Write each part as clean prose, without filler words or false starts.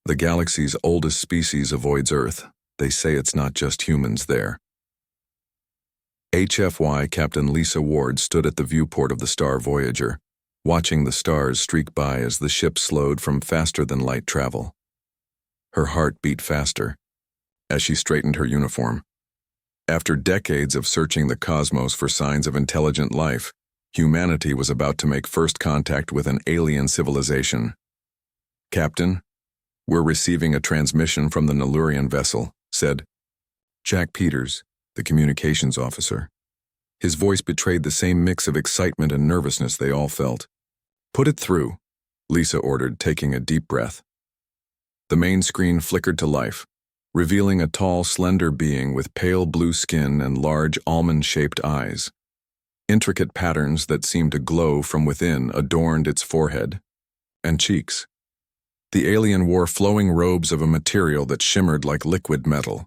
The galaxy's oldest species avoids Earth. They say it's not just humans there. HFY Captain Lisa Ward stood at the viewport of the star Voyager, watching the stars streak by as the ship slowed from faster-than-light travel. Her heart beat faster as she straightened her uniform. After decades of searching the cosmos for signs of intelligent life, humanity was about to make first contact with an alien civilization. "Captain, we're receiving a transmission from the Nellurian vessel," said Jack Peters, the communications officer. His voice betrayed the same mix of excitement and nervousness they all felt. "Put it through," Lisa ordered, taking a deep breath. The main screen flickered to life, revealing a tall, slender being with pale blue skin and large almond-shaped eyes. Intricate patterns that seemed to glow from within adorned its forehead and cheeks. The alien wore flowing robes of a material that shimmered like liquid metal.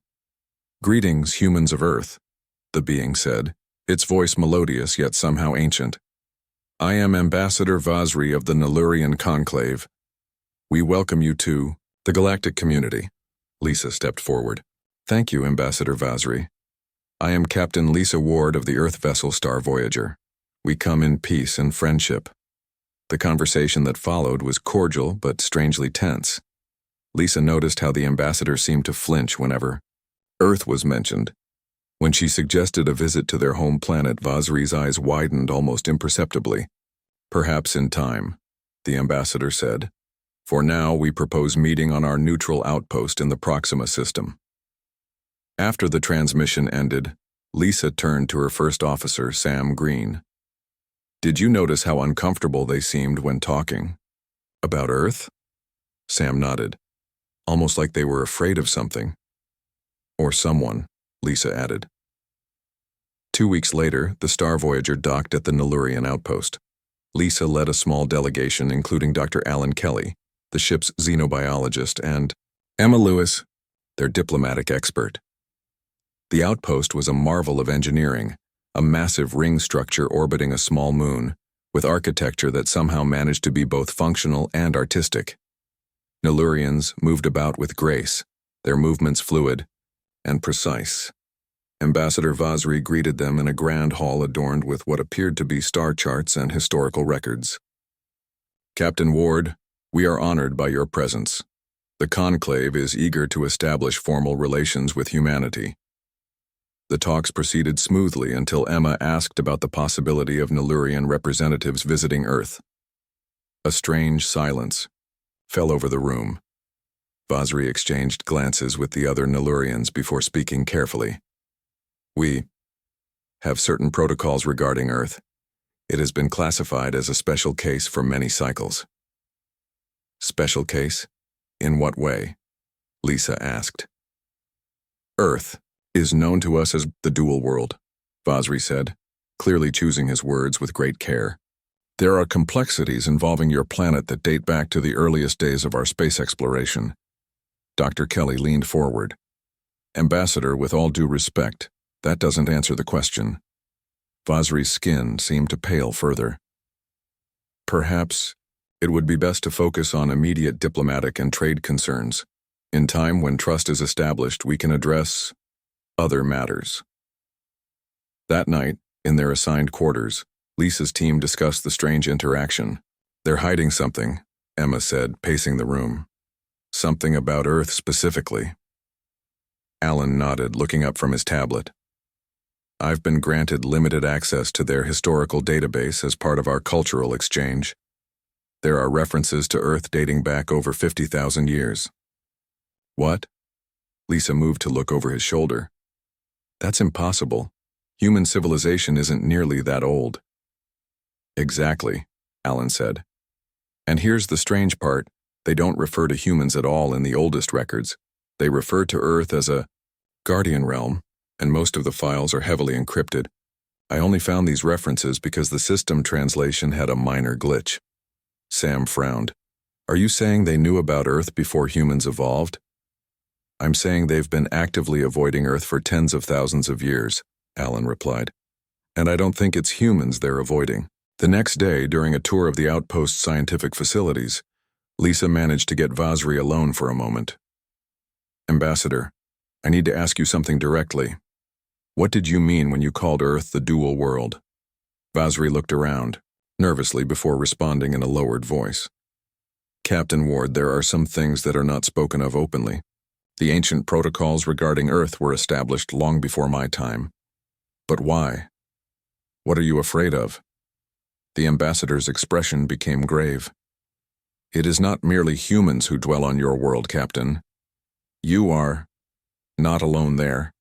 "Greetings, humans of Earth," the being said, its voice melodious yet somehow ancient. "I am Ambassador Vasri of the Nellurian Conclave. We welcome you to the Galactic community." Lisa stepped forward. "Thank you, Ambassador Vasri. I am Captain Lisa Ward of the Earth vessel Star Voyager. We come in peace and friendship." The conversation that followed was cordial but strangely tense. Lisa noticed how the ambassador seemed to flinch whenever Earth was mentioned. When she suggested a visit to their home planet, Vasri's eyes widened almost imperceptibly. "Perhaps in time," the ambassador said. "For now, we propose meeting on our neutral outpost in the Proxima system." After the transmission ended, Lisa turned to her first officer, Sam Green. "Did you notice how uncomfortable they seemed when talking about Earth?" Sam nodded, almost like they were afraid of something. "Or someone," Lisa added. 2 weeks later, the Star Voyager docked at the Nellurian outpost. Lisa led a small delegation including Dr. Alan Kelly, the ship's xenobiologist, and Emma Lewis, their diplomatic expert. The outpost was a marvel of engineering, a massive ring structure orbiting a small moon, with architecture that somehow managed to be both functional and artistic. Nellurians moved about with grace, their movements fluid and precise. Ambassador Vasri greeted them in a grand hall adorned with what appeared to be star charts and historical records. "Captain Ward, we are honored by your presence. The Conclave is eager to establish formal relations with humanity." The talks proceeded smoothly until Emma asked about the possibility of Nellurian representatives visiting Earth. A strange silence fell over the room. Vasri exchanged glances with the other Nellurians before speaking carefully. "We have certain protocols regarding Earth. It has been classified as a special case for many cycles." "Special case? In what way?" Lisa asked. "Earth is known to us as the dual world," Vasri said, clearly choosing his words with great care. "There are complexities involving your planet that date back to the earliest days of our space exploration." Dr. Kelly leaned forward. "Ambassador, with all due respect, that doesn't answer the question." Vasri's skin seemed to pale further. "Perhaps it would be best to focus on immediate diplomatic and trade concerns. In time, when trust is established, we can address other matters." That night, in their assigned quarters, Lisa's team discussed the strange interaction. "They're hiding something," Emma said, pacing the room. "Something about Earth specifically." Alan nodded, looking up from his tablet. "I've been granted limited access to their historical database as part of our cultural exchange. There are references to Earth dating back over 50,000 years." "What?" Lisa moved to look over his shoulder. "That's impossible. Human civilization isn't nearly that old." "Exactly," Alan said. "And here's the strange part. They don't refer to humans at all in the oldest records. They refer to Earth as a guardian realm, and most of the files are heavily encrypted. I only found these references because the system translation had a minor glitch." Sam frowned. "Are you saying they knew about Earth before humans evolved?" "I'm saying they've been actively avoiding Earth for tens of thousands of years," Alan replied. "And I don't think it's humans they're avoiding." The next day, during a tour of the outpost's scientific facilities, Lisa managed to get Vasri alone for a moment. Ambassador, I need to ask you something directly. What did you mean when you called Earth the dual world? Vasri looked around, nervously before responding in a lowered voice. Captain Ward, there are some things that are not spoken of openly. The ancient protocols regarding Earth were established long before my time. But why? What are you afraid of? The ambassador's expression became grave. It is not merely humans who dwell on your world, Captain. You are not alone there.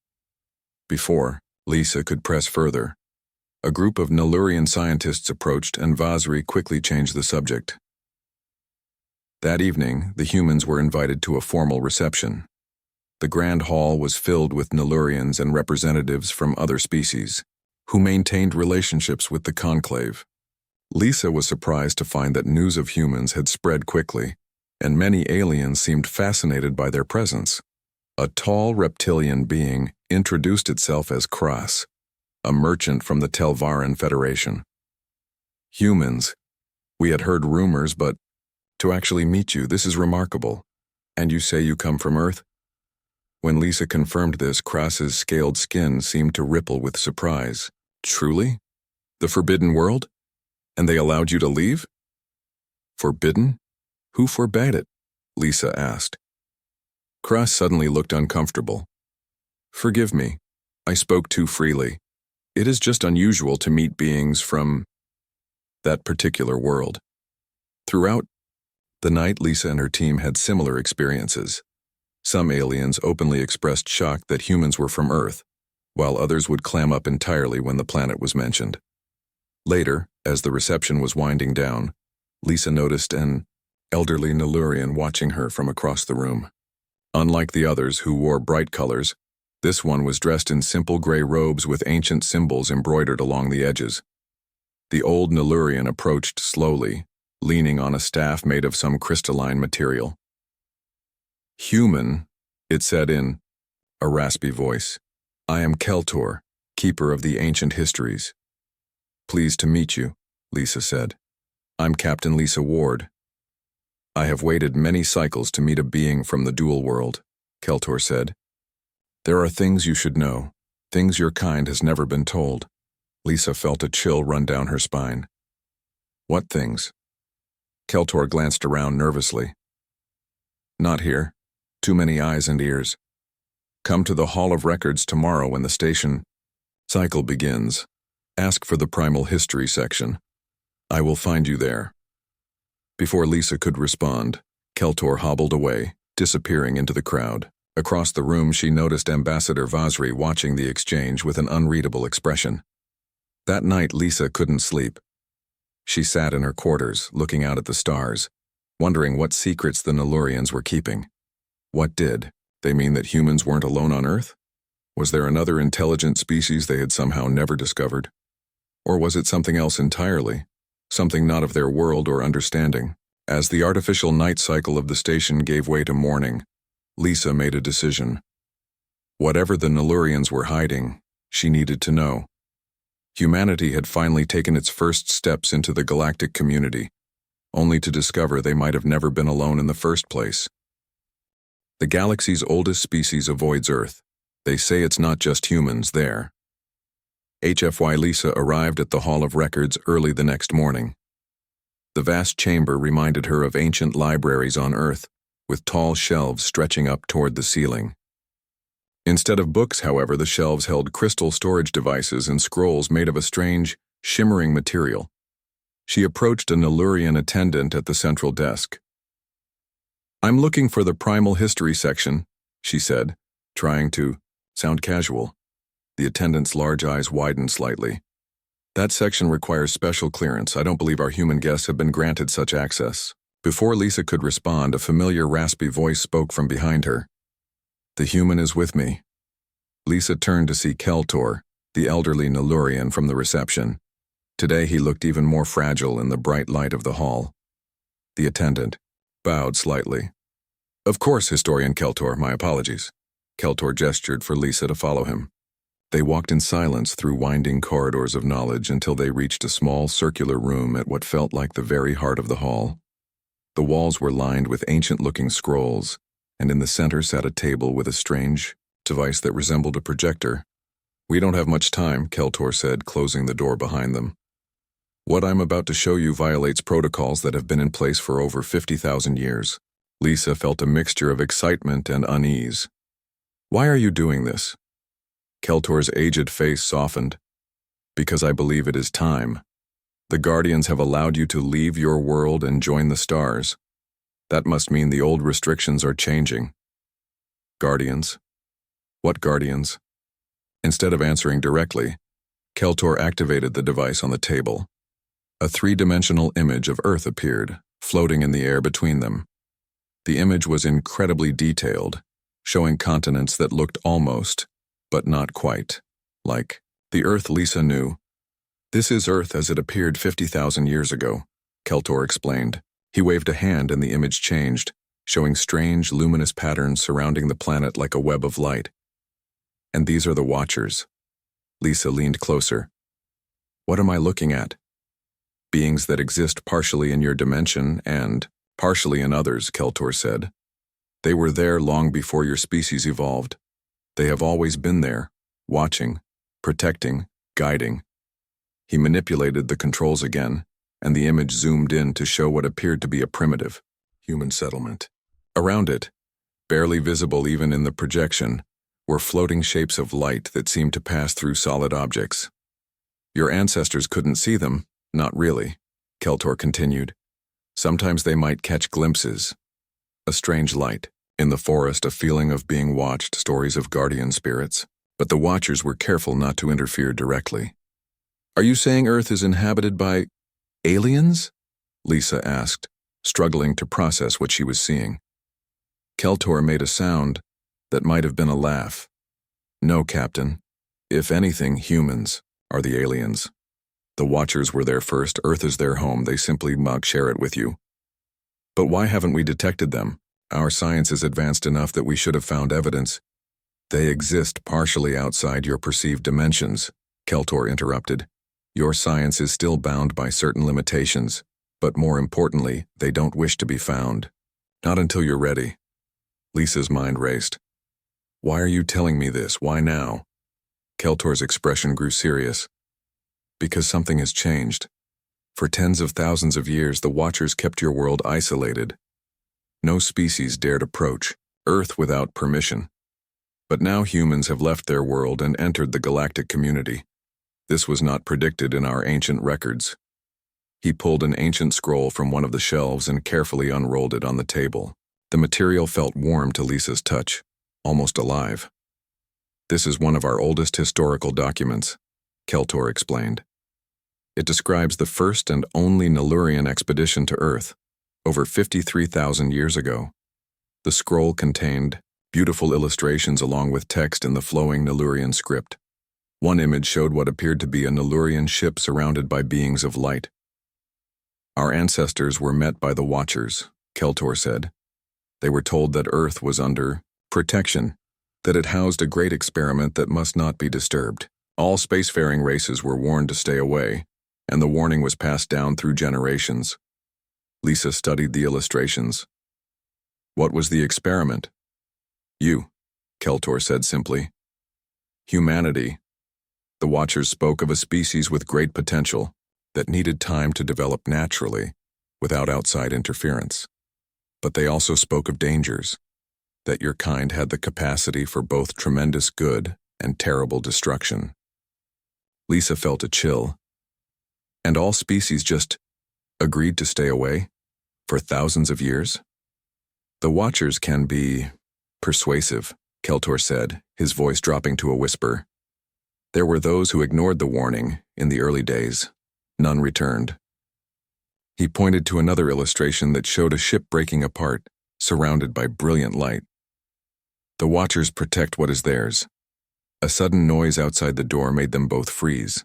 Before Lisa could press further, a group of Nellurian scientists approached and Vasri quickly changed the subject. That evening, the humans were invited to a formal reception. The grand hall was filled with Nellurians and representatives from other species, who maintained relationships with the conclave. Lisa was surprised to find that news of humans had spread quickly, and many aliens seemed fascinated by their presence. A tall reptilian being introduced itself as Kras, a merchant from the Telvaran Federation. Humans, we had heard rumors, but to actually meet you, this is remarkable. And you say you come from Earth? When Lisa confirmed this, Kras's scaled skin seemed to ripple with surprise. Truly? The Forbidden World? And they allowed you to leave? Forbidden? Who forbade it? Lisa asked. Kras suddenly looked uncomfortable. Forgive me, I spoke too freely. It is just unusual to meet beings from that particular world. Throughout the night, Lisa and her team had similar experiences. Some aliens openly expressed shock that humans were from Earth, while others would clam up entirely when the planet was mentioned. Later, as the reception was winding down, Lisa noticed an elderly Nellurian watching her from across the room. Unlike the others who wore bright colors, this one was dressed in simple gray robes with ancient symbols embroidered along the edges. The old Nellurian approached slowly, leaning on a staff made of some crystalline material. Human, it said in a raspy voice. I am Keltor, keeper of the ancient histories. Pleased to meet you, Lisa said. I'm Captain Lisa Ward. I have waited many cycles to meet a being from the dual world, Keltor said. There are things you should know, things your kind has never been told. Lisa felt a chill run down her spine. What things? Keltor glanced around nervously. Not here. Too many eyes and ears. Come to the Hall of Records tomorrow when the station cycle begins. Ask for the Primal History section. I will find you there. Before Lisa could respond, Keltor hobbled away, disappearing into the crowd. Across the room, she noticed Ambassador Vasri watching the exchange with an unreadable expression. That night, Lisa couldn't sleep. She sat in her quarters, looking out at the stars, wondering what secrets the Nellurians were keeping. What did they mean, that humans weren't alone on Earth? Was there another intelligent species they had somehow never discovered? Or was it something else entirely? Something not of their world or understanding? As the artificial night cycle of the station gave way to morning, Lisa made a decision. Whatever the Nellurians were hiding, she needed to know. Humanity had finally taken its first steps into the galactic community, only to discover they might have never been alone in the first place. The galaxy's oldest species avoids Earth. They say it's not just humans there. HFY Lisa arrived at the Hall of Records early the next morning. The vast chamber reminded her of ancient libraries on Earth, with tall shelves stretching up toward the ceiling. Instead of books, however, the shelves held crystal storage devices and scrolls made of a strange, shimmering material. She approached a Nellurian attendant at the central desk. I'm looking for the Primal History section, she said, trying to sound casual. The attendant's large eyes widened slightly. That section requires special clearance. I don't believe our human guests have been granted such access. Before Lisa could respond, a familiar raspy voice spoke from behind her. The human is with me. Lisa turned to see Keltor, the elderly Nellurian from the reception. Today he looked even more fragile in the bright light of the hall. The attendant bowed slightly. Of course, Historian Keltor, my apologies. Keltor gestured for Lisa to follow him. They walked in silence through winding corridors of knowledge until they reached a small circular room at what felt like the very heart of the hall. The walls were lined with ancient-looking scrolls, and in the center sat a table with a strange device that resembled a projector. "We don't have much time," Keltor said, closing the door behind them. "What I'm about to show you violates protocols that have been in place for over 50,000 years. Lisa felt a mixture of excitement and unease. "Why are you doing this?" Keltor's aged face softened. "Because I believe it is time. The Guardians have allowed you to leave your world and join the stars. That must mean the old restrictions are changing." "Guardians? What Guardians?" Instead of answering directly, Keltor activated the device on the table. A three-dimensional image of Earth appeared, floating in the air between them. The image was incredibly detailed, showing continents that looked almost, but not quite, like the Earth Lisa knew. "This is Earth as it appeared 50,000 years ago," Keltor explained. He waved a hand and the image changed, showing strange, luminous patterns surrounding the planet like a web of light. "And these are the Watchers." Lisa leaned closer. "What am I looking at?" "Beings that exist partially in your dimension and partially in others," Keltor said. "They were there long before your species evolved. They have always been there, watching, protecting, guiding." He manipulated the controls again, and the image zoomed in to show what appeared to be a primitive human settlement. Around it, barely visible even in the projection, were floating shapes of light that seemed to pass through solid objects. "Your ancestors couldn't see them, not really," Keltor continued. "Sometimes they might catch glimpses. A strange light. In the forest, a feeling of being watched, stories of guardian spirits. But the Watchers were careful not to interfere directly." "Are you saying Earth is inhabited by aliens?" Lisa asked, struggling to process what she was seeing. Keltor made a sound that might have been a laugh. "No, Captain. If anything, humans are the aliens. The Watchers were there first. Earth is their home. They simply must share it with you." "But why haven't we detected them? Our science is advanced enough that we should have found evidence." "They exist partially outside your perceived dimensions," Keltor interrupted. "Your science is still bound by certain limitations, but more importantly, they don't wish to be found. Not until you're ready." Lisa's mind raced. "Why are you telling me this? Why now?" Keltor's expression grew serious. "Because something has changed. For tens of thousands of years, the Watchers kept your world isolated. No species dared approach Earth without permission. But now humans have left their world and entered the galactic community. This was not predicted in our ancient records." He pulled an ancient scroll from one of the shelves and carefully unrolled it on the table. The material felt warm to Lisa's touch, almost alive. "This is one of our oldest historical documents," Keltor explained. "It describes the first and only Nellurian expedition to Earth, over 53,000 years ago. The scroll contained beautiful illustrations along with text in the flowing Nellurian script. One image showed what appeared to be a Nellurian ship surrounded by beings of light. "Our ancestors were met by the Watchers," Keltor said. "They were told that Earth was under protection, that it housed a great experiment that must not be disturbed. All spacefaring races were warned to stay away, and the warning was passed down through generations." Lisa studied the illustrations. "What was the experiment?" "You," Keltor said simply. "Humanity." The Watchers spoke of a species with great potential that needed time to develop naturally, without outside interference. But they also spoke of dangers, that your kind had the capacity for both tremendous good and terrible destruction. Lisa felt a chill. "And all species just agreed to stay away? For thousands of years?" "The Watchers can be persuasive," Keltor said, his voice dropping to a whisper. "There were those who ignored the warning in the early days. None returned." He pointed to another illustration that showed a ship breaking apart, surrounded by brilliant light. "The Watchers protect what is theirs." A sudden noise outside the door made them both freeze.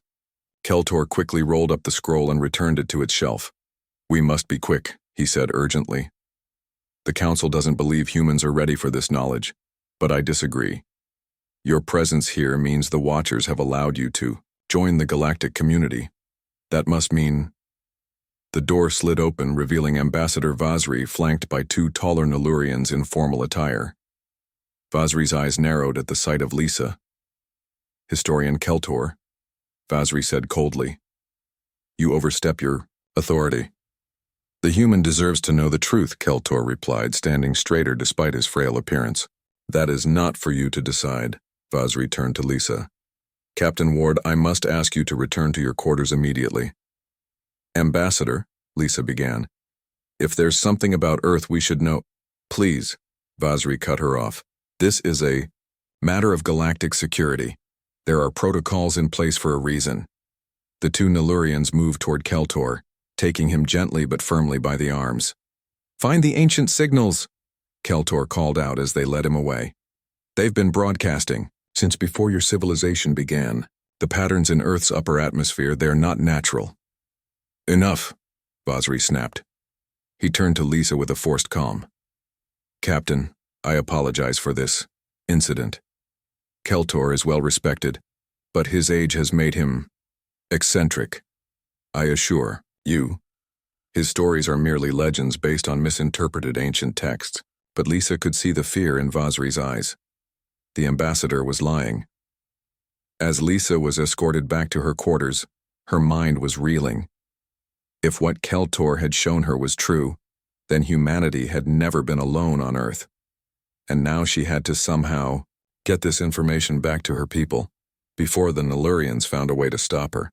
Keltor quickly rolled up the scroll and returned it to its shelf. "We must be quick," he said urgently. "The Council doesn't believe humans are ready for this knowledge, but I disagree. Your presence here means the Watchers have allowed you to join the galactic community. That must mean..." The door slid open, revealing Ambassador Vasri flanked by two taller Nellurians in formal attire. Vasri's eyes narrowed at the sight of Lisa. "Historian Keltor," Vasri said coldly. "You overstep your authority." "The human deserves to know the truth," Keltor replied, standing straighter despite his frail appearance. "That is not for you to decide," Vasri turned to Lisa. "Captain Ward, I must ask you to return to your quarters immediately." "Ambassador," Lisa began, "if there's something about Earth we should know—" "Please," Vasri cut her off. "This is a matter of galactic security. There are protocols in place for a reason." The two Nellurians moved toward Keltor, taking him gently but firmly by the arms. "Find the ancient signals," Keltor called out as they led him away. "They've been broadcasting since before your civilization began. The patterns in Earth's upper atmosphere, they're not natural." "Enough," Vasri snapped. He turned to Lisa with a forced calm. "Captain, I apologize for this incident. Keltor is well respected, but his age has made him eccentric. I assure you, his stories are merely legends based on misinterpreted ancient texts." But Lisa could see the fear in Vasri's eyes. The ambassador was lying. As Lisa was escorted back to her quarters, her mind was reeling. If what Keltor had shown her was true, then humanity had never been alone on Earth. And now she had to somehow get this information back to her people, before the Nellurians found a way to stop her.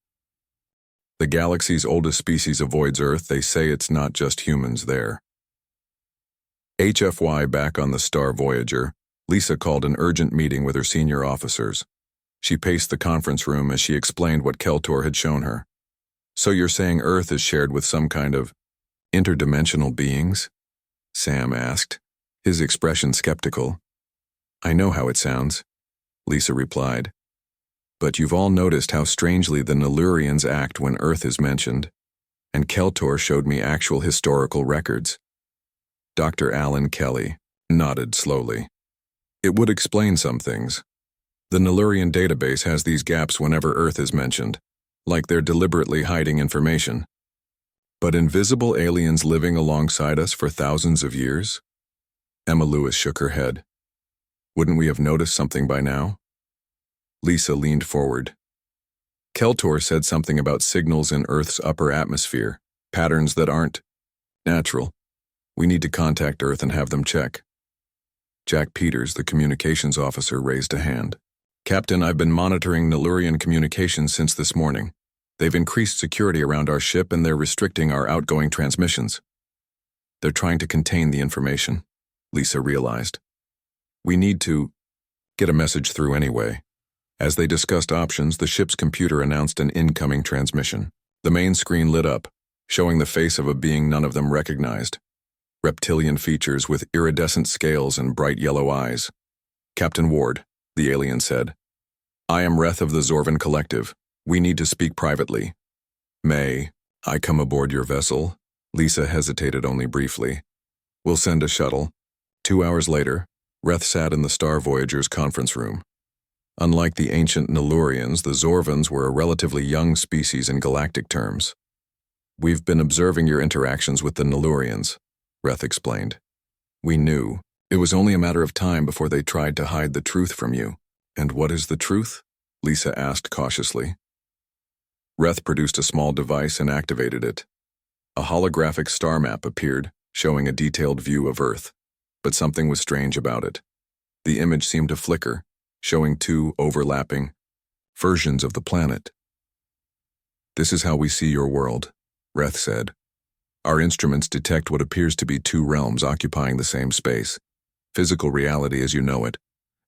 The galaxy's oldest species avoids Earth. They say it's not just humans there. HFY back on the Star Voyager, Lisa called an urgent meeting with her senior officers. She paced the conference room as she explained what Keltor had shown her. "So you're saying Earth is shared with some kind of interdimensional beings?" Sam asked, his expression skeptical. "I know how it sounds," Lisa replied. "But you've all noticed how strangely the Nellurians act when Earth is mentioned, and Keltor showed me actual historical records." Dr. Alan Kelly nodded slowly. "It would explain some things. The Nellurian database has these gaps whenever Earth is mentioned, like they're deliberately hiding information. But invisible aliens living alongside us for thousands of years?" Emma Lewis shook her head. "Wouldn't we have noticed something by now?" Lisa leaned forward. "Keltor said something about signals in Earth's upper atmosphere, patterns that aren't natural. We need to contact Earth and have them check." Jack Peters, the communications officer, raised a hand. "Captain, I've been monitoring Nellurian communications since this morning. They've increased security around our ship and they're restricting our outgoing transmissions." "They're trying to contain the information," Lisa realized. "We need to get a message through anyway." As they discussed options, the ship's computer announced an incoming transmission. The main screen lit up, showing the face of a being none of them recognized. Reptilian features with iridescent scales and bright yellow eyes. "Captain Ward," the alien said. "I am Reth of the Zorvan Collective. We need to speak privately." "May I come aboard your vessel?" Lisa hesitated only briefly. "We'll send a shuttle." 2 hours later, Reth sat in the Star Voyager's conference room. Unlike the ancient Nellurians, the Zorvans were a relatively young species in galactic terms. "We've been observing your interactions with the Nellurians," Reth explained. "We knew. It was only a matter of time before they tried to hide the truth from you." "And what is the truth?" Lisa asked cautiously. Reth produced a small device and activated it. A holographic star map appeared, showing a detailed view of Earth. But something was strange about it. The image seemed to flicker, showing two overlapping versions of the planet. "This is how we see your world," Reth said. "Our instruments detect what appears to be two realms occupying the same space. Physical reality as you know it,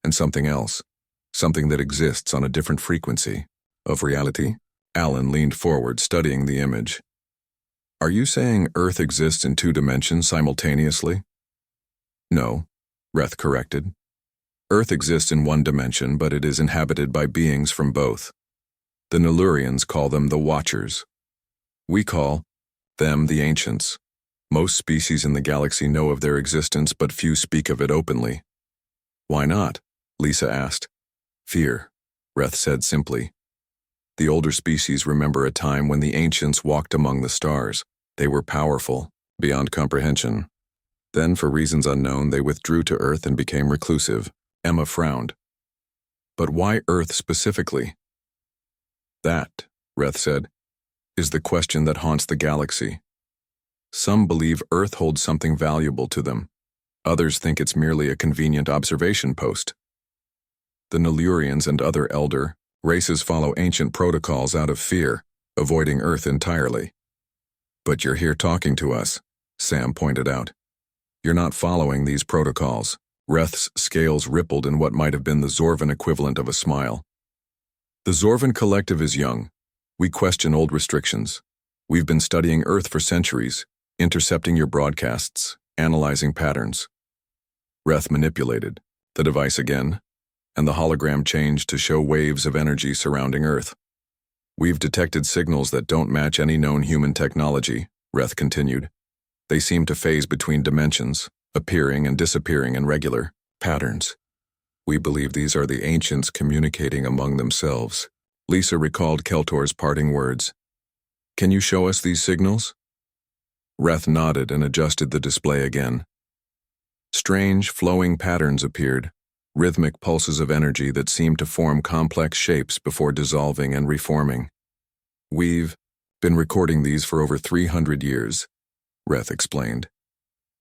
and something else, something that exists on a different frequency of reality." Alan leaned forward, studying the image. "Are you saying Earth exists in 2 dimensions simultaneously?" "No," Reth corrected. "Earth exists in 1 dimension, but it is inhabited by beings from both. The Nellurians call them the Watchers. We call them the Ancients. Most species in the galaxy know of their existence, but few speak of it openly." "Why not?" Lisa asked. "Fear," Reth said simply. "The older species remember a time when the Ancients walked among the stars, They were powerful, beyond comprehension. Then, for reasons unknown, they withdrew to Earth and became reclusive. Emma frowned. But why Earth specifically? That, Reth said, is the question that haunts the galaxy. Some believe Earth holds something valuable to them. Others think it's merely a convenient observation post. The Nellurians and other elder races follow ancient protocols out of fear, avoiding Earth entirely. But you're here talking to us, Sam pointed out. You're not following these protocols. Reth's scales rippled in what might have been the Zorvan equivalent of a smile. The Zorvan Collective is young. We question old restrictions. We've been studying Earth for centuries, intercepting your broadcasts, analyzing patterns. Reth manipulated the device again, and the hologram changed to show waves of energy surrounding Earth. We've detected signals that don't match any known human technology, Reth continued. They seem to phase between dimensions, appearing and disappearing in regular patterns. We believe these are the ancients communicating among themselves. Lisa recalled Keltor's parting words. Can you show us these signals? Reth nodded and adjusted the display again. Strange, flowing patterns appeared, rhythmic pulses of energy that seemed to form complex shapes before dissolving and reforming. We've been recording these for over 300 years, Reth explained.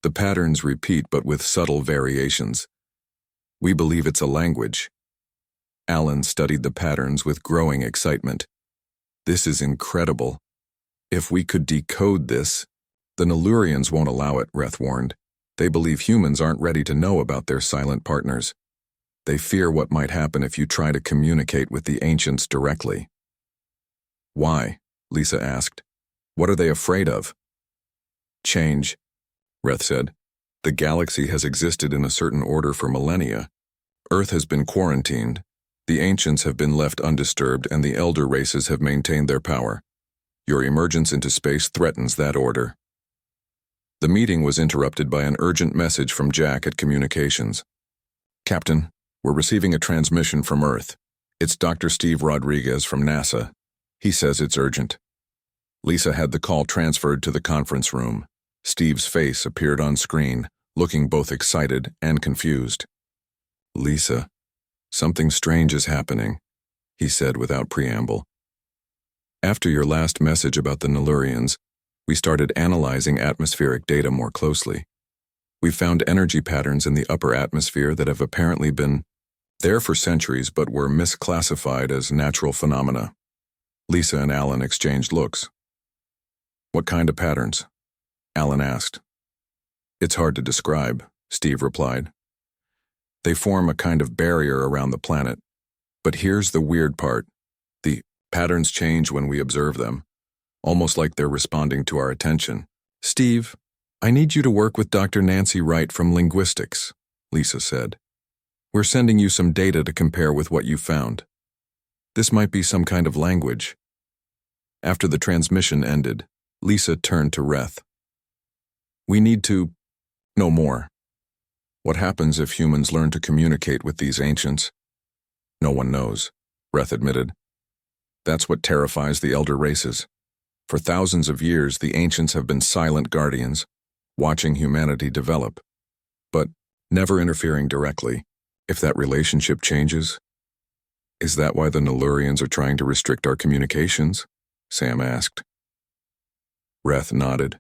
The patterns repeat but with subtle variations. We believe it's a language. Alan studied the patterns with growing excitement. This is incredible. If we could decode this, the Nellurians won't allow it, Reth warned. They believe humans aren't ready to know about their silent partners. They fear what might happen if you try to communicate with the ancients directly. Why? Lisa asked. What are they afraid of? Change, Reth said. The galaxy has existed in a certain order for millennia. Earth has been quarantined. The ancients have been left undisturbed and the elder races have maintained their power. Your emergence into space threatens that order. The meeting was interrupted by an urgent message from Jack at Communications. Captain, we're receiving a transmission from Earth. It's Dr. Steve Rodriguez from NASA. He says it's urgent. Lisa had the call transferred to the conference room. Steve's face appeared on screen, looking both excited and confused. Lisa, something strange is happening, he said without preamble. After your last message about the Nellurians, we started analyzing atmospheric data more closely. We found energy patterns in the upper atmosphere that have apparently been there for centuries but were misclassified as natural phenomena. Lisa and Alan exchanged looks. What kind of patterns? Alan asked. It's hard to describe, Steve replied. They form a kind of barrier around the planet. But here's the weird part. The patterns change when we observe them, almost like they're responding to our attention. Steve, I need you to work with Dr. Nancy Wright from Linguistics, Lisa said. We're sending you some data to compare with what you found. This might be some kind of language. After the transmission ended, Lisa turned to Reth. We need to know more. What happens if humans learn to communicate with these ancients? No one knows, Reth admitted. That's what terrifies the elder races. For thousands of years, the ancients have been silent guardians, watching humanity develop, but never interfering directly. If that relationship changes, is that why the Nellurians are trying to restrict our communications? Sam asked. Reth nodded.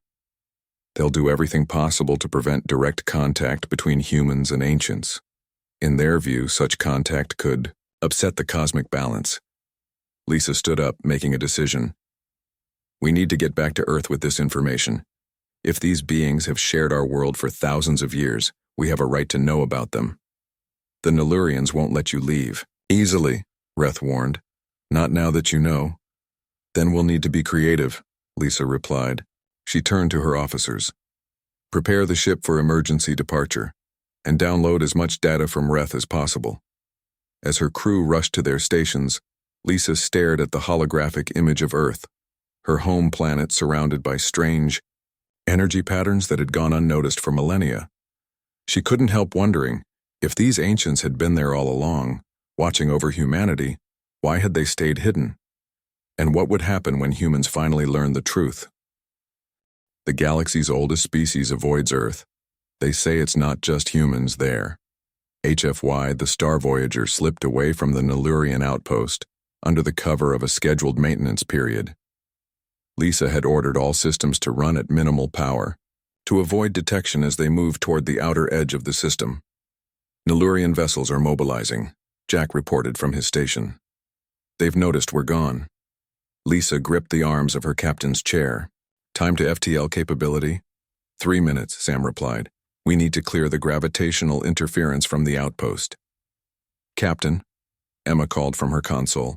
They'll do everything possible to prevent direct contact between humans and ancients. In their view, such contact could upset the cosmic balance. Lisa stood up, making a decision. We need to get back to Earth with this information. If these beings have shared our world for thousands of years, we have a right to know about them. The Nellurians won't let you leave. Easily, Reth warned. Not now that you know. Then we'll need to be creative, Lisa replied. She turned to her officers. Prepare the ship for emergency departure, and download as much data from Reth as possible. As her crew rushed to their stations, Lisa stared at the holographic image of Earth, her home planet surrounded by strange energy patterns that had gone unnoticed for millennia. She couldn't help wondering, if these ancients had been there all along, watching over humanity, why had they stayed hidden? And what would happen when humans finally learned the truth? The galaxy's oldest species avoids Earth. They say it's not just humans there. HFY, the Star Voyager, slipped away from the Nellurian outpost under the cover of a scheduled maintenance period. Lisa had ordered all systems to run at minimal power, to avoid detection as they moved toward the outer edge of the system. Nellurian vessels are mobilizing, Jack reported from his station. They've noticed we're gone. Lisa gripped the arms of her captain's chair. Time to FTL capability? 3 minutes, Sam replied. We need to clear the gravitational interference from the outpost. Captain, Emma called from her console.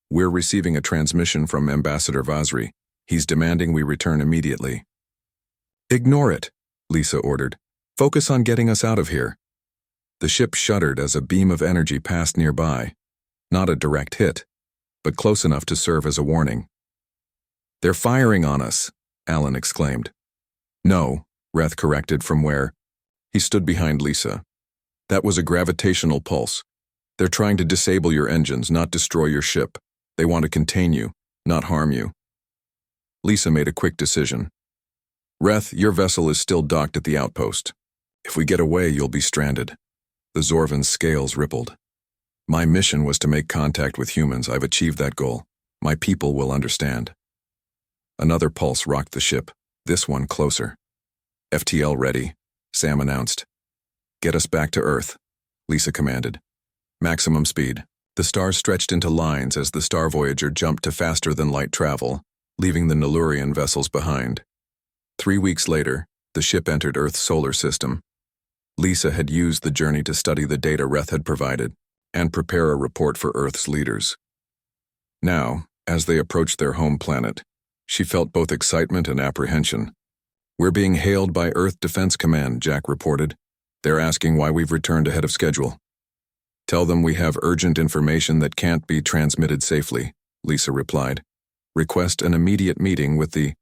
We're receiving a transmission from Ambassador Vazri. He's demanding we return immediately. Ignore it, Lisa ordered. Focus on getting us out of here. The ship shuddered as a beam of energy passed nearby. Not a direct hit, but close enough to serve as a warning. They're firing on us, Alan exclaimed. No, Reth corrected from where he stood behind Lisa. That was a gravitational pulse. They're trying to disable your engines, not destroy your ship. They want to contain you, not harm you. Lisa made a quick decision. Reth, your vessel is still docked at the outpost. If we get away, you'll be stranded. The Zorvan's scales rippled. My mission was to make contact with humans. I've achieved that goal. My people will understand. Another pulse rocked the ship, this one closer. FTL ready, Sam announced. Get us back to Earth, Lisa commanded. Maximum speed. The stars stretched into lines as the Star Voyager jumped to faster-than-light travel, leaving the Nellurian vessels behind. 3 weeks later, the ship entered Earth's solar system. Lisa had used the journey to study the data Reth had provided and prepare a report for Earth's leaders. Now, as they approached their home planet, she felt both excitement and apprehension. We're being hailed by Earth Defense Command, Jack reported. They're asking why we've returned ahead of schedule. Tell them we have urgent information that can't be transmitted safely, Lisa replied. Request an immediate meeting with the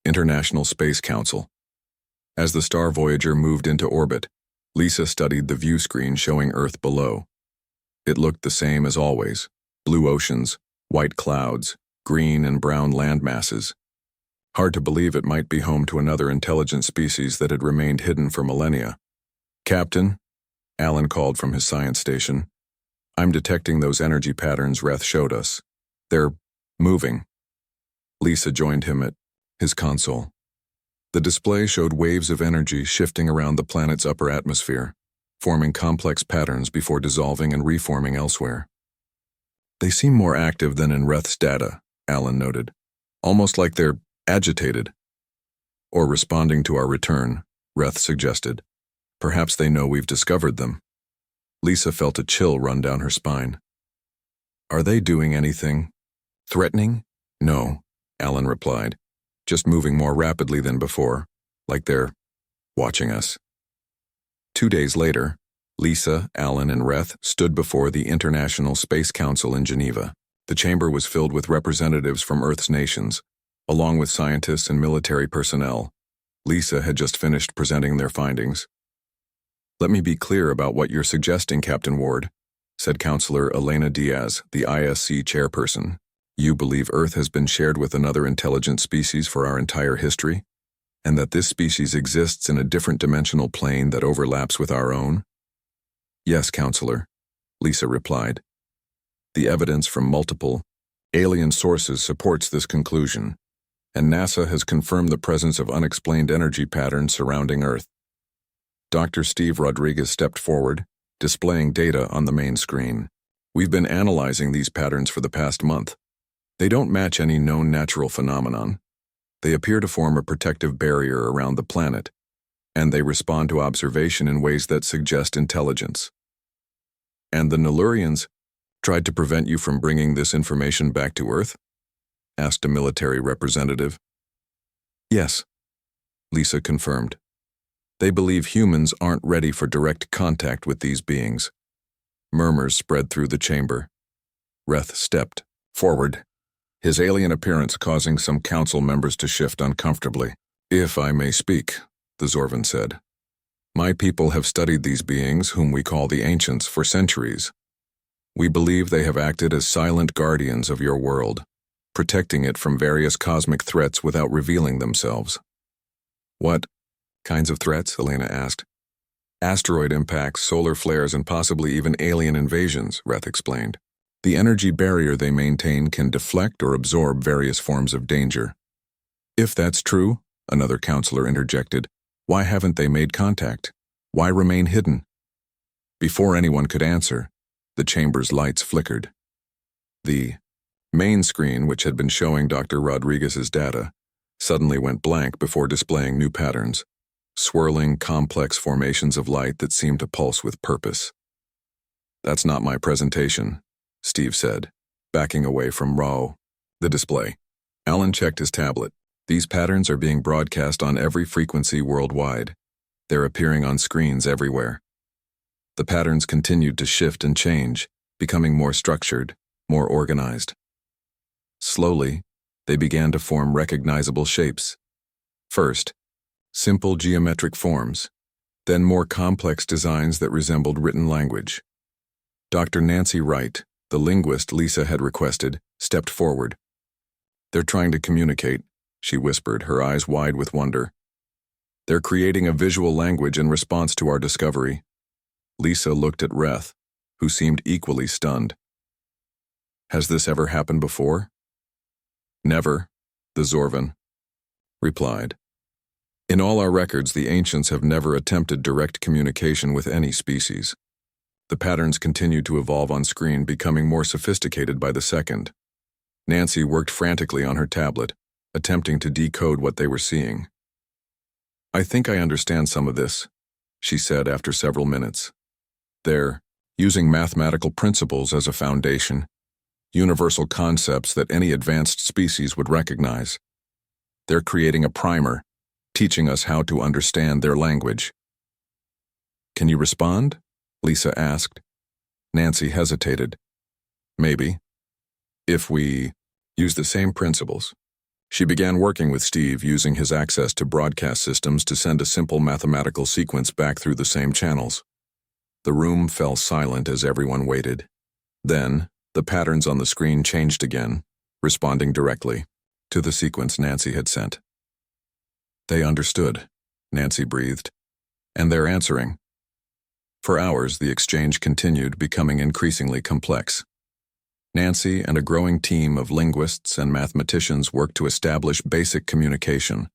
International Space Council. As the Star Voyager moved into orbit, Lisa studied the view screen showing Earth below. It looked the same as always: blue oceans, white clouds, green and brown land masses. Hard to believe it might be home to another intelligent species that had remained hidden for millennia. Captain, Alan called from his science station. I'm detecting those energy patterns Reth showed us. They're moving. Lisa joined him at his console. The display showed waves of energy shifting around the planet's upper atmosphere, forming complex patterns before dissolving and reforming elsewhere. They seem more active than in Reth's data, Alan noted. Almost like they're agitated. Or responding to our return, Reth suggested. Perhaps they know we've discovered them. Lisa felt a chill run down her spine. Are they doing anything threatening? No, Alan replied. Just moving more rapidly than before, like they're watching us. 2 days later, Lisa, Alan, and Reth stood before the International Space Council in Geneva. The chamber was filled with representatives from Earth's nations, along with scientists and military personnel. Lisa had just finished presenting their findings. Let me be clear about what you're suggesting, Captain Ward, said Counselor Elena Diaz, the ISC chairperson. You believe Earth has been shared with another intelligent species for our entire history, and that this species exists in a different dimensional plane that overlaps with our own? Yes, Counselor, Lisa replied. The evidence from multiple alien sources supports this conclusion, and NASA has confirmed the presence of unexplained energy patterns surrounding Earth. Dr. Steve Rodriguez stepped forward, displaying data on the main screen. We've been analyzing these patterns for the past month. They don't match any known natural phenomenon. They appear to form a protective barrier around the planet, and they respond to observation in ways that suggest intelligence. And the Nellurians tried to prevent you from bringing this information back to Earth? Asked a military representative. Yes, Lisa confirmed. They believe humans aren't ready for direct contact with these beings. Murmurs spread through the chamber. Reth stepped forward, his alien appearance causing some council members to shift uncomfortably. If I may speak, the Zorvan said. My people have studied these beings, whom we call the Ancients, for centuries. We believe they have acted as silent guardians of your world, protecting it from various cosmic threats without revealing themselves. What kinds of threats? Elena asked. Asteroid impacts, solar flares, and possibly even alien invasions, Reth explained. The energy barrier they maintain can deflect or absorb various forms of danger. If that's true, another counselor interjected, why haven't they made contact? Why remain hidden? Before anyone could answer, the chamber's lights flickered. The main screen, which had been showing Dr. Rodriguez's data, suddenly went blank before displaying new patterns, swirling, complex formations of light that seemed to pulse with purpose. That's not my presentation, Steve said, backing away from the display. Alan checked his tablet. These patterns are being broadcast on every frequency worldwide. They're appearing on screens everywhere. The patterns continued to shift and change, becoming more structured, more organized. Slowly, they began to form recognizable shapes. First, simple geometric forms, then more complex designs that resembled written language. Dr. Nancy Wright, the linguist Lisa had requested, stepped forward. They're trying to communicate, she whispered, her eyes wide with wonder. They're creating a visual language in response to our discovery. Lisa looked at Reth, who seemed equally stunned. Has this ever happened before? Never, the Zorvan replied. In all our records, the ancients have never attempted direct communication with any species. The patterns continued to evolve on screen, becoming more sophisticated by the second. Nancy worked frantically on her tablet, attempting to decode what they were seeing. I think I understand some of this, she said after several minutes. They're using mathematical principles as a foundation, universal concepts that any advanced species would recognize. They're creating a primer, teaching us how to understand their language. Can you respond? Lisa asked. Nancy hesitated. Maybe. If we use the same principles. She began working with Steve, using his access to broadcast systems to send a simple mathematical sequence back through the same channels. The room fell silent as everyone waited. Then, the patterns on the screen changed again, responding directly to the sequence Nancy had sent. They understood, Nancy breathed, and they're answering. For hours, the exchange continued, becoming increasingly complex. Nancy and a growing team of linguists and mathematicians worked to establish basic communication.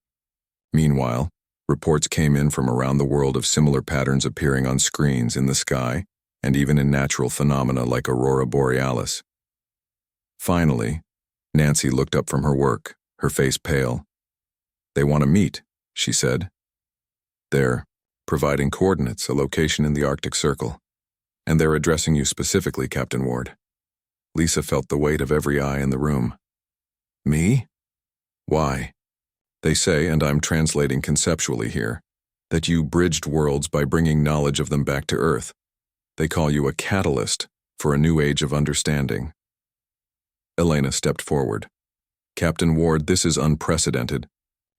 Meanwhile, reports came in from around the world of similar patterns appearing on screens, in the sky, and even in natural phenomena like aurora borealis. Finally, Nancy looked up from her work, her face pale. They want to meet, she said. They're providing coordinates, a location in the Arctic Circle. And they're addressing you specifically, Captain Ward. Lisa felt the weight of every eye in the room. Me? Why? They say, and I'm translating conceptually here, that you bridged worlds by bringing knowledge of them back to Earth. They call you a catalyst for a new age of understanding. Elena stepped forward. Captain Ward, this is unprecedented.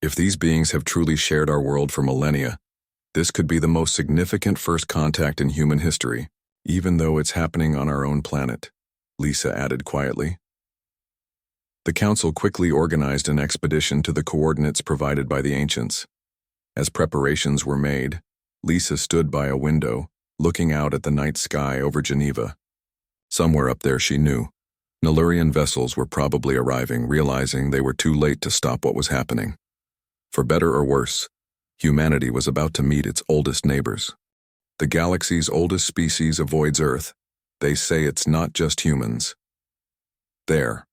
If these beings have truly shared our world for millennia, this could be the most significant first contact in human history, even though it's happening on our own planet, Lisa added quietly. The council quickly organized an expedition to the coordinates provided by the ancients. As preparations were made, Lisa stood by a window, looking out at the night sky over Geneva. Somewhere up there, she knew, Nellurian vessels were probably arriving, realizing they were too late to stop what was happening. For better or worse, humanity was about to meet its oldest neighbors. The galaxy's oldest species avoids Earth. They say it's not just humans. There.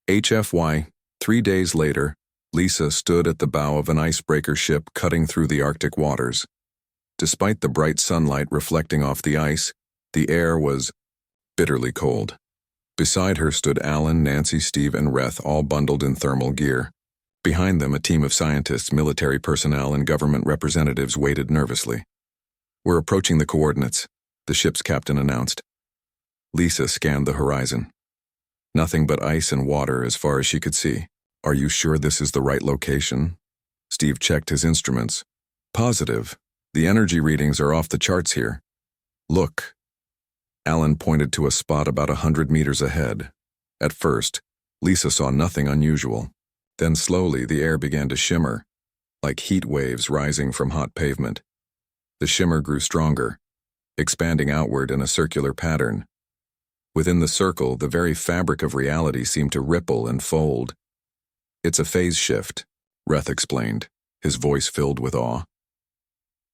HFY. 3 days later, Lisa stood at the bow of an icebreaker ship cutting through the Arctic waters. Despite the bright sunlight reflecting off the ice, the air was bitterly cold. Beside her stood Alan, Nancy, Steve, and Reth, all bundled in thermal gear. Behind them, a team of scientists, military personnel, and government representatives waited nervously. We're approaching the coordinates, the ship's captain announced. Lisa scanned the horizon. Nothing but ice and water as far as she could see. Are you sure this is the right location? Steve checked his instruments. Positive. The energy readings are off the charts here. Look. Alan pointed to a spot about 100 meters ahead. At first, Lisa saw nothing unusual. Then slowly the air began to shimmer, like heat waves rising from hot pavement. The shimmer grew stronger, expanding outward in a circular pattern. Within the circle, the very fabric of reality seemed to ripple and fold. "It's a phase shift," Reth explained, his voice filled with awe.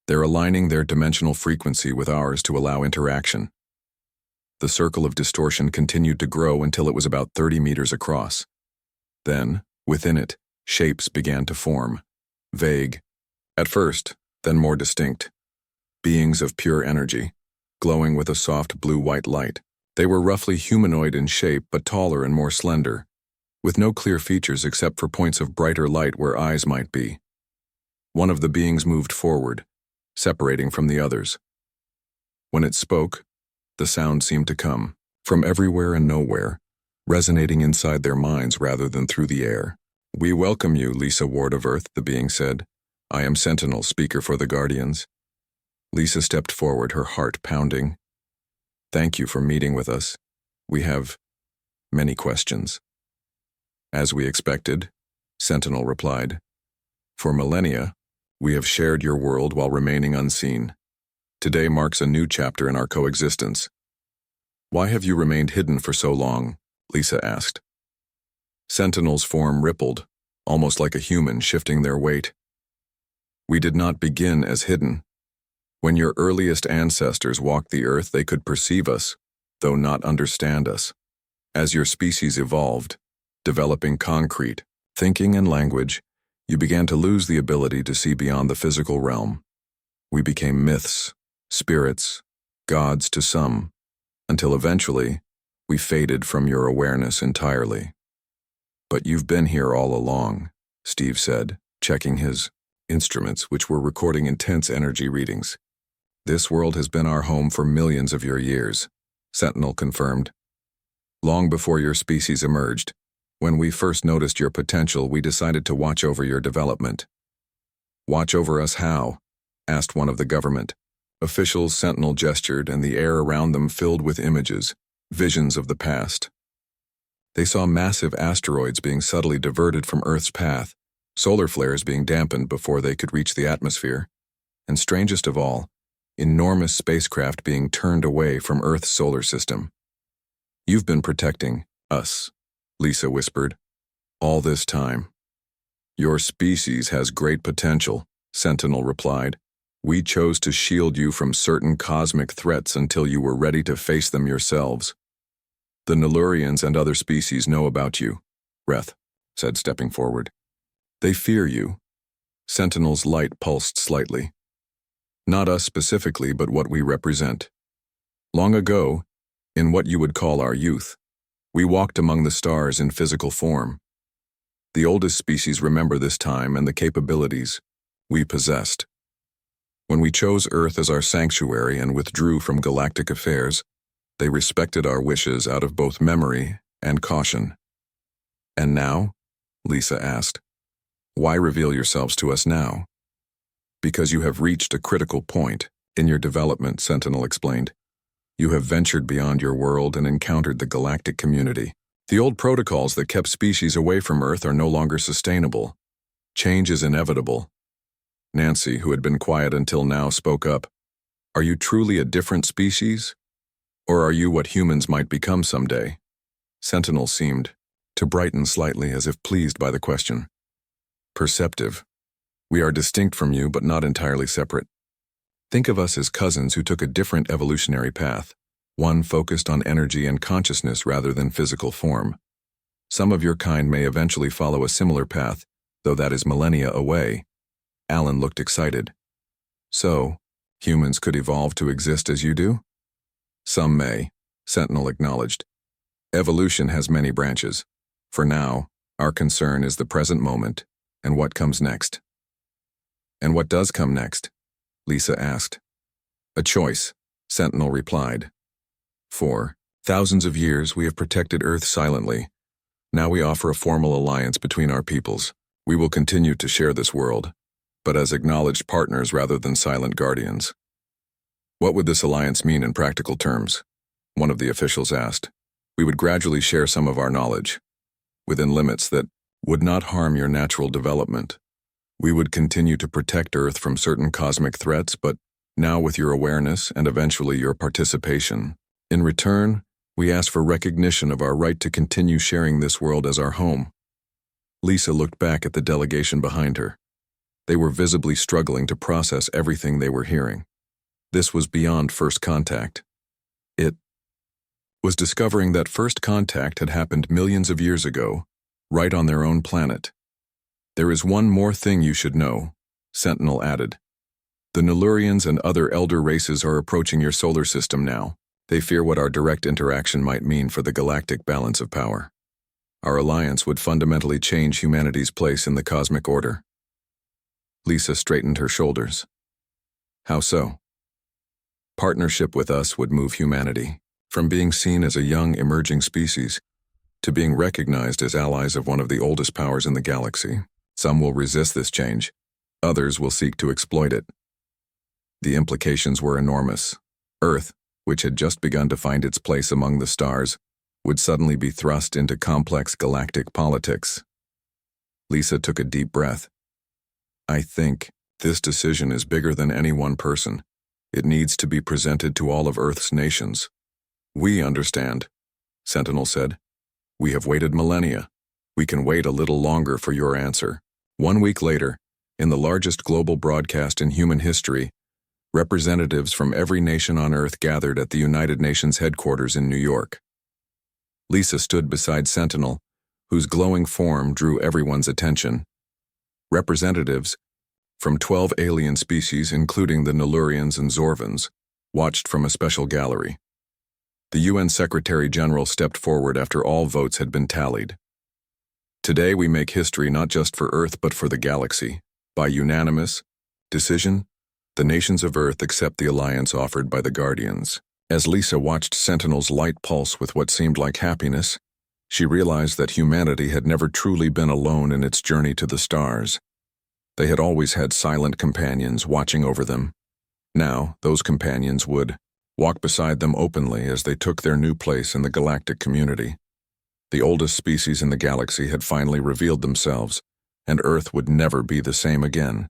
"They're aligning their dimensional frequency with ours to allow interaction." The circle of distortion continued to grow until it was about 30 meters across. Then, within it, shapes began to form. Vague, at first, then more distinct. Beings of pure energy, glowing with a soft blue-white light. They were roughly humanoid in shape but taller and more slender, with no clear features except for points of brighter light where eyes might be. One of the beings moved forward, separating from the others. When it spoke, the sound seemed to come from everywhere and nowhere, resonating inside their minds rather than through the air. "We welcome you, Lisa Ward of Earth," the being said. "I am Sentinel, speaker for the Guardians." Lisa stepped forward, her heart pounding. "Thank you for meeting with us. We have many questions." "As we expected," Sentinel replied. "For millennia, we have shared your world while remaining unseen. Today marks a new chapter in our coexistence." "Why have you remained hidden for so long?" Lisa asked. Sentinel's form rippled, almost like a human shifting their weight. "We did not begin as hidden. When your earliest ancestors walked the earth, they could perceive us, though not understand us. As your species evolved, developing concrete, thinking and language, you began to lose the ability to see beyond the physical realm. We became myths, spirits, gods to some, until eventually, we faded from your awareness entirely. But you've been here all along," Steve said, checking his instruments, which were recording intense energy readings. "This world has been our home for millions of your years," Sentinel confirmed. "Long before your species emerged, when we first noticed your potential, we decided to watch over your development." "Watch over us how?" asked one of the government officials. Sentinel gestured, and the air around them filled with images, visions of the past. They saw massive asteroids being subtly diverted from Earth's path, solar flares being dampened before they could reach the atmosphere, and strangest of all, enormous spacecraft being turned away from Earth's solar system. "You've been protecting us," Lisa whispered, "all this time." "Your species has great potential," Sentinel replied. "We chose to shield you from certain cosmic threats until you were ready to face them yourselves. The Nellurians and other species know about you," Reth said, stepping forward. "They fear you." Sentinel's light pulsed slightly. "Not us specifically, but what we represent. Long ago, in what you would call our youth, we walked among the stars in physical form. The oldest species remember this time and the capabilities we possessed. When we chose Earth as our sanctuary and withdrew from galactic affairs, they respected our wishes out of both memory and caution." "And now?" Lisa asked. "Why reveal yourselves to us now?" "Because you have reached a critical point in your development," Sentinel explained. "You have ventured beyond your world and encountered the galactic community. The old protocols that kept species away from Earth are no longer sustainable. Change is inevitable." Nancy, who had been quiet until now, spoke up. "Are you truly a different species? Or are you what humans might become someday?" Sentinel seemed to brighten slightly, as if pleased by the question. "Perceptive. We are distinct from you, but not entirely separate. Think of us as cousins who took a different evolutionary path, one focused on energy and consciousness rather than physical form. Some of your kind may eventually follow a similar path, though that is millennia away." Alan looked excited. "So, humans could evolve to exist as you do?" "Some may," Sentinel acknowledged. "Evolution has many branches. For now, our concern is the present moment and what comes next." "And what does come next?" Lisa asked. "A choice," Sentinel replied. "For thousands of years we have protected Earth silently. Now we offer a formal alliance between our peoples. We will continue to share this world, but as acknowledged partners rather than silent guardians." "What would this alliance mean in practical terms?" one of the officials asked. "We would gradually share some of our knowledge, within limits that would not harm your natural development. We would continue to protect Earth from certain cosmic threats, but now with your awareness and eventually your participation. In return, we ask for recognition of our right to continue sharing this world as our home. Lisa looked back at the delegation behind her. They were visibly struggling to process everything they were hearing. This was beyond first contact. It was discovering that first contact had happened millions of years ago, right on their own planet. There is one more thing you should know, Sentinel added. The Nulurians and other elder races are approaching your solar system now. They fear what our direct interaction might mean for the galactic balance of power. Our alliance would fundamentally change humanity's place in the cosmic order. Lisa straightened her shoulders. How so? Partnership with us would move humanity from being seen as a young, emerging species to being recognized as allies of one of the oldest powers in the galaxy. Some will resist this change. Others will seek to exploit it. The implications were enormous. Earth, which had just begun to find its place among the stars, would suddenly be thrust into complex galactic politics. Lisa took a deep breath. I think this decision is bigger than any one person. It needs to be presented to all of Earth's nations. We understand, Sentinel said. We have waited millennia. We can wait a little longer for your answer. 1 week later, in the largest global broadcast in human history, representatives from every nation on Earth gathered at the United Nations headquarters in New York. Lisa stood beside Sentinel, whose glowing form drew everyone's attention. Representatives from 12 alien species, including the Nulurians and Zorvans, watched from a special gallery. The UN Secretary-General stepped forward after all votes had been tallied. Today we make history not just for Earth but for the galaxy. By unanimous decision, the nations of Earth accept the alliance offered by the Guardians. As Lisa watched Sentinel's light pulse with what seemed like happiness, she realized that humanity had never truly been alone in its journey to the stars. They had always had silent companions watching over them. Now, those companions would walk beside them openly as they took their new place in the galactic community. The oldest species in the galaxy had finally revealed themselves, and Earth would never be the same again.